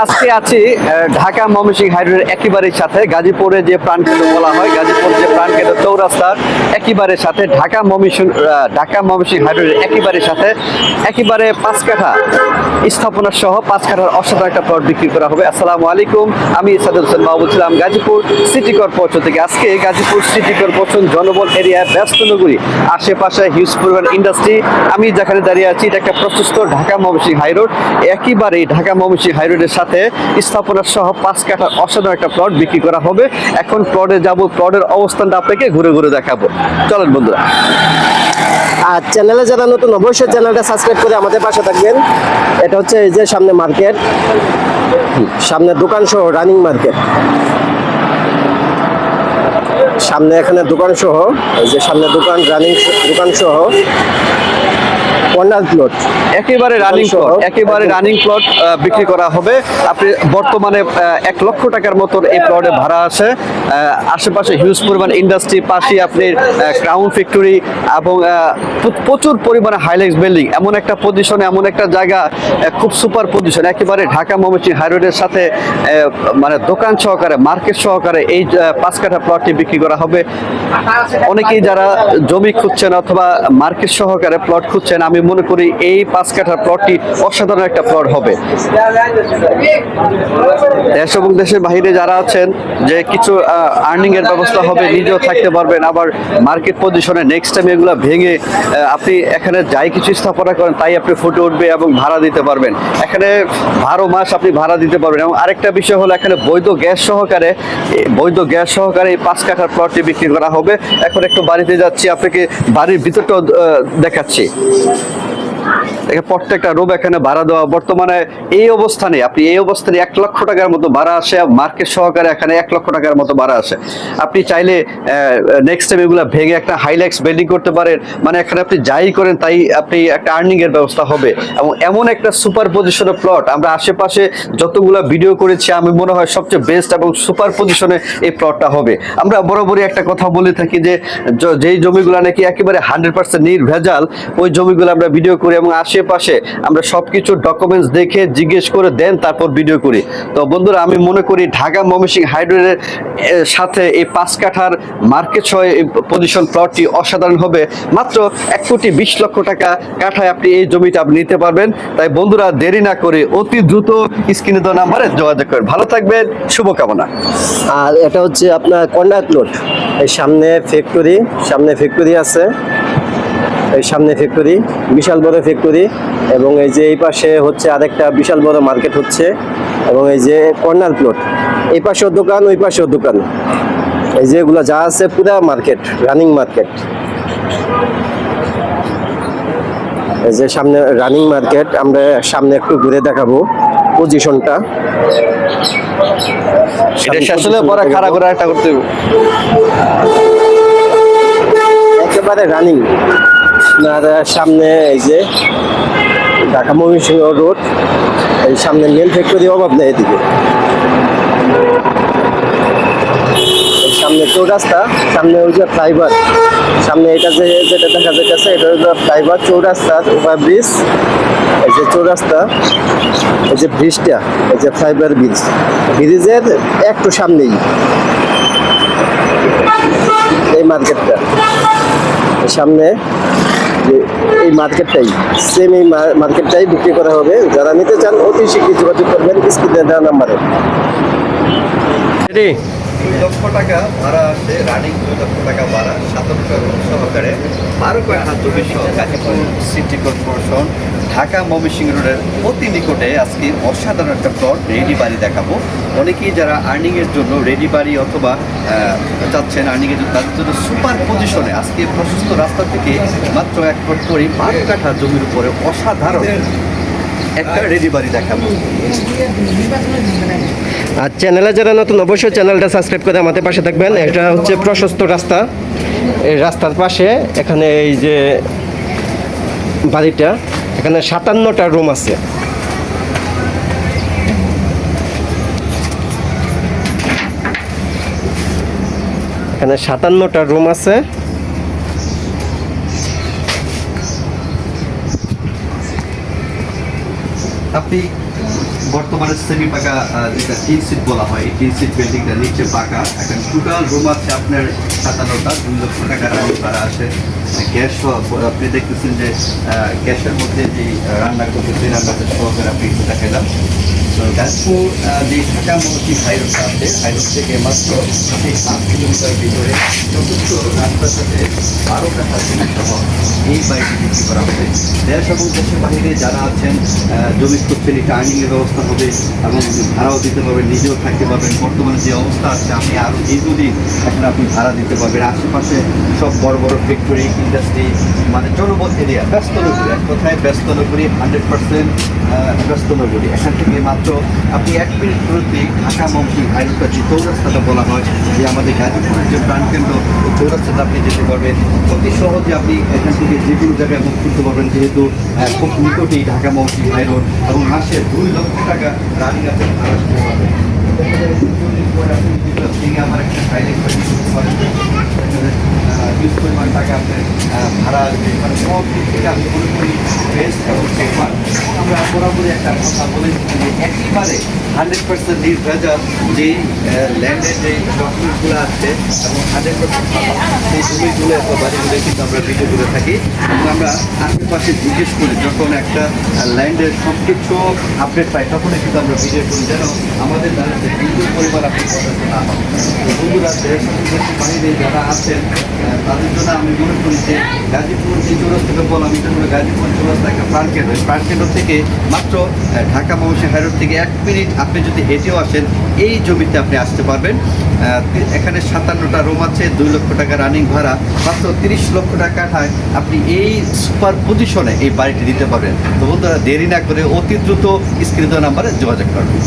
আজকে আছি ঢাকা ময়মনসিংহ হাইরোডের একেবারের সাথে গাজীপুরে যে প্রাণকেন্দ্র বলা হয়, গাজীপুর যে প্রাণকেন্দ্র চৌরাস্তার একেবারের সাথে ঢাকা ময়মনসিংহ হাইরোডের একেবারের সাথে একেবারে 5 কাঠা স্থাপনা সহ 5 কাঠার অসাধারণ একটা প্লট বিক্রি করা হবে। আসসালামু আলাইকুম, আমি সাদুল হোসেন মাহবুব ছিলাম গাজীপুর সিটি কর্পোরেশন থেকে। আজকে গাজীপুর সিটি কর্পোরেশন জনবল এরিয়ায় ব্যস্ত নগরী, আশেপাশে হিউজ পরিমাণ ইন্ডাস্ট্রি। আমি যেখানে দাঁড়িয়ে আছি এটা একটা প্রশস্ত ঢাকা ময়মনসিংহ হাইরোড, একেবারেই ঢাকা ময়মনসিংহ হাইরোডের সাথে স্থাপনা সহ 5 কাঠার অসাধারণ একটা প্লট বিক্রি করা হবে। এখন প্লটে যাব, প্লটের অবস্থানটা আপনাকে ঘুরে ঘুরে দেখাবো। চলেন বন্ধুরা। আর চ্যানেলে যারা নতুন অবশ্যই চ্যানেলটা সাবস্ক্রাইব করে আমাদের পাশে থাকবেন। এটা হচ্ছে এই যে সামনে মার্কেট, সামনে দোকান সহ রানিং মার্কেট, সামনে এখানে দোকান সহ, এই যে সামনে দোকান রানিং দোকান সহ কর্নার প্লট, একেবারে রানিং প্লট বিক্রি করা হবে। আপনি বর্তমানে 1 লক্ষ টাকার মতন এই প্লটে ভাড়া আছে। আশেপাশে হিউজ পরিমাণ ইন্ডাস্ট্রি, পাশে আপনি ক্রাউন ফ্যাক্টরি এবং প্রচুর পরিমাণে হাইলাইটস বিল্ডিং। এমন একটা পজিশনে, এমন একটা জায়গা, খুব সুপার পজিশন, একেবারে ঢাকা ময়মনসিংহ হাইরোডের সাথে মানে দোকান সহকারে, মার্কেট সহকারে এই 5 কাঠা প্লটটি বিক্রি করা হবে। অনেকেই যারা জমি খুঁজছেন অথবা মার্কেট সহকারে প্লট খুঁজছেন, আমি মনে করি এই 5 কাঠার প্লটটি অসাধারণ একটা প্লট হবে। দেশ এবং দেশের বাইরে যারা আছেন, যে কিছু আর্নিং এর ব্যবস্থা হবে, নিজেও থাকতে পারবেন, আবার মার্কেট পজিশনে নেক্সট টাইম এগুলো ভেঙে আপনি এখানে যাই কিছু স্থাপনা করেন তাই আপনি ফুটে উঠবে এবং ভাড়া দিতে পারবেন। এখানে 12 মাস আপনি ভাড়া দিতে পারবেন। এবং আরেকটা বিষয় হলো এখানে বৈধ গ্যাস সহকারে এই 5 কাঠার প্লটটি বিক্রি করা হবে। এখন একটু বাড়িতে যাচ্ছি, আপনাকে বাড়ির ভিতরটাও দেখাচ্ছি। প্রত্যেকটা রুম এখানে ভাড়া দেওয়া। বর্তমানে এই অবস্থানে 1 লক্ষ টাকার মতো ভাড়া আসে, মার্কেট সহকারে এখানে 1 লক্ষ টাকার মতো ভাড়া আসে। আপনি চাইলে নেক্সট টাইম এগুলো ভেঙে একটা হাইলাইটস বিল্ডিং করতে পারেন। মানে এখানে আপনি যাই করেন তাই আপনি একটা আর্নিং এর ব্যবস্থা হবে। এবং এমন একটা সুপার পজিশনের প্লট, আমরা আশেপাশে যতগুলো ভিডিও করেছি, আমি মনে হয় সবচেয়ে বেস্ট এবং সুপার পজিশনে এই প্লটটা হবে। আমরা বরাবরই একটা কথা বলে থাকি যে যেই জমিগুলো নাকি একেবারে 100% নির্ভেজাল, ওই জমিগুলো আমরা ভিডিও করি এবং আশেপাশে আমরা সবকিছু ডকুমেন্টস দেখে জিজ্ঞেস করে দেন তারপর ভিডিও করি। তো বন্ধুরা, আমি মনে করি ঢাকা ময়মনসিংহ হাইরোডের সাথে এই 5 কাঠার মার্কেট সহ এই পজিশন প্লটটি অসাধারণ হবে। মাত্র 1,20,00,000 টাকা কাঠায় আপনি এই জমিটা আপনি নিতে পারবেন। তাই বন্ধুরা, দেরি না করে অতি দ্রুত স্ক্রিনে দেওয়া নাম্বারে যোগাযোগ করেন। ভালো থাকবেন, শুভকামনা। আর এটা হচ্ছে আপনার কর্নার প্লট। এই সামনে ফ্যাক্টরি আছে, এই সামনে ফ্যাক্টরি, বিশাল বড় ফ্যাক্টরি, এবং এই যে এই পাশে হচ্ছে আরেকটা বিশাল বড় মার্কেট হচ্ছে, এবং এই যে কর্নার প্লট, এই পাশেও দোকান, ওই পাশেও দোকান, এই যে এগুলো যা আছে পুরা মার্কেট, রানিং মার্কেট। এই যে সামনে রানিং মার্কেট, আমরা সামনে একটু ঘুরে দেখাবো পজিশনটা। আসলে পরে খাড়া করে একটা করতে হবে, একেবারে রানিং। আপনার সামনে এই যে ঢাকা ময়মনসিংহ রোড, এই সামনে মেল ফ্যাক্টরি অভাব নেই এদিকে। সামনে চৌরাস্তা, সামনে ওই যে ফ্লাইওভার, সামনে এটা যেটা দেখা যাচ্ছে এটা হলো ফ্লাইওভার, চৌরাস্তার ওভারব্রিজ, এই যে চৌরাস্তা, এই যে ব্রিজটা, এই যে ফ্লাইওভার ব্রিজের একটু সামনেই এই মার্কেটটা। সামনে এই মার্কেটটাই সেম, এই মার্কেটটাই বিক্রি করা হবে। যারা নিতে চান অতি শীঘ্রই যোগাযোগ করবেন স্ক্রিনে দেওয়া নাম্বারে। 2 লক্ষ টাকা ভাড়া আসে, রানিং 2 লক্ষ টাকা ভাড়া, 17টা রুম সহকারে 12 কাঠা জমি সহ গাজীপুর সিটি কর্পোরেশন ঢাকা ময়মনসিংহ রোডের অতি নিকটে আজকে অসাধারণ একটা প্লট রেডি বাড়ি দেখাবো। অনেকেই যারা আর্নিংয়ের জন্য রেডি বাড়ি অথবা চাচ্ছেন আর্নিংয়ের জন্য, তাদের জন্য সুপার পজিশনে আজকে প্রশস্ত রাস্তা থেকে মাত্র 1 ফুট করে 12 কাঠা জমির উপরে অসাধারণ একটা রেডি বাড়ি দেখাবো। আর চ্যানেলে যারা নতুন অবশ্যই চ্যানেলটা সাবস্ক্রাইব করে আমাদের পাশে থাকবেন। এটা হচ্ছে প্রশস্ত রাস্তা, এই রাস্তার পাশে এখানে এই যে বাড়িটা, এখানে 57টা রুম আছে। এখানে 57টা রুম আছে। আপনি বর্তমানে সেমি পাকা যেটা টিন সিট বলা হয়, এই টিন সিট বিল্ডিংটা নিচে পাকা। এখন টোটাল রুম আছে আপনার 57টা, 2 লক্ষ টাকা রানিং ভাড়া আছে। গ্যাস আপনি দেখতেছেন যে গ্যাসের মধ্যে যে রান্না করতে, সেই রান্নাটা সহকারে আপনি একটু দেখালাম। তো গাজীপুর যে ঢাকা মৌসুমী হাইরোড আছে, হাইরোড থেকে মাত্র 8 কিলোমিটার ভিতরে চতুর্থ রাস্তার সাথে 12 টাকা সহ এই বাড়িটি বিক্রি করা হবে। দেশ এবং দেশের বাইরে যারা আছেন জমি করছেন, এটা আর্নিংয়ের ব্যবস্থা হবে এবং ভাড়াও দিতে পারবেন, নিজেও থাকতে পারবেন। বর্তমানে যে অবস্থা আছে, আপনি আরও দীর্ঘদিন এখন আপনি ভাড়া দিতে পারবেন। আশেপাশে সব বড় বড় ফ্যাক্টরি, ইন্ডাস্ট্রি, মানে জনবল এরিয়া, ব্যস্ত নগরী, এক কথায় ব্যস্ত নগরী, 100% ব্যস্ত নগরী। এখান থেকে মাত্র আপনি 1 মিনিট দূরত্বে ঢাকা মৌসুমী হাইরোডটা যে চৌরাস্তাটা বলা হয়, যে আমাদের গাজীপুরের যে প্রাণকেন্দ্র, ওই চৌরাস্তাটা আপনি যেতে পারবেন অতি সহজে। আপনি এখান থেকে যে কোনো জায়গায় মুখ করতে পারবেন, যেহেতু খুব নিকটেই ঢাকা মৌসুমী হাইরোড, এবং মাসে 2 লক্ষ টাকা রানিং আপনি ভাড়া দিতে পারবেন। আমার একটা হাইলাইট করে দিতে পারেন, হিউজ পরিমাণ টাকা আপনার ভাড়া আসবে, মানে সব দিক থেকে আমি মনে করি বেস্ট এবং সেফার। আমরা বরাবরই একটা কথা বলেছি যে একেবারে 100% নির্ভেজাল যেই ল্যান্ডের যে ডকুমেন্টসগুলো আছে এবং 100% সেই জমিগুলো এত বাড়িগুলো কিন্তু আমরা ভিডিও করে থাকি, এবং আমরা আশেপাশে জিজ্ঞেস করি যখন একটা ল্যান্ডের সব কিছু আপডেট পাই, তখনই কিন্তু আমরা ভিডিও করি, যেন আমাদের দ্বারা যে বিদ্যুৎ পরিমাণ আপনি পছন্দ না হয়। তো বন্ধুরা, দেশ এবং দেশের বাইরে যারা আছেন তাদের জন্য আমি মনে করি যে গাজীপুর যে চৌরাস্তাকে বললাম, এটা হলো গাজীপুর চৌরাস্তা একটা প্রাণকেন্দ্র। প্রাণকেন্দ্র থেকে মাত্র ঢাকা মৌসুমী হাইরোড থেকে 1 মিনিট আপনি যদি হেঁটেও আসেন, এই জমিতে আপনি আসতে পারবেন। এখানে 57টা রুম আছে, 2 লক্ষ টাকা রানিং ভাড়া, মাত্র 30 লক্ষ টাকা কাঠায় আপনি এই সুপার পজিশনে এই বাড়িটি দিতে পারবেন। তো বন্ধুরা, দেরি না করে অতি দ্রুত স্ক্রিন দেওয়া নাম্বারে যোগাযোগ করবেন।